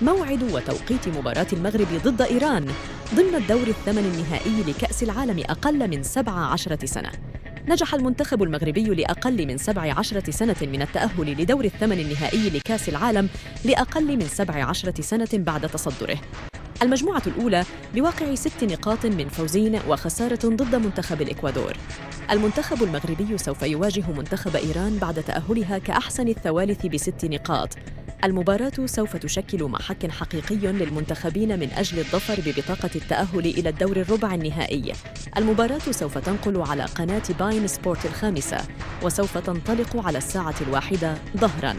موعد وتوقيت مباراة المغرب ضد إيران ضمن الدور الثمن النهائي لكأس العالم أقل من 17 سنة. نجح المنتخب المغربي لأقل من 17 سنة من التأهل لدور الثمن النهائي لكأس العالم لأقل من 17 سنة بعد تصدره. المجموعة الأولى بواقع 6 نقاط من فوزين وخسارة ضد منتخب الإكوادور. المنتخب المغربي سوف يواجه منتخب إيران بعد تأهلها كأحسن الثوالث ب6 نقاط. المباراة سوف تشكل محك حقيقي للمنتخبين من أجل الظفر ببطاقة التأهل إلى الدور الربع النهائي. المباراة سوف تنقل على قناة باين سبورت 5 وسوف تنطلق على 1:00 ظهراً.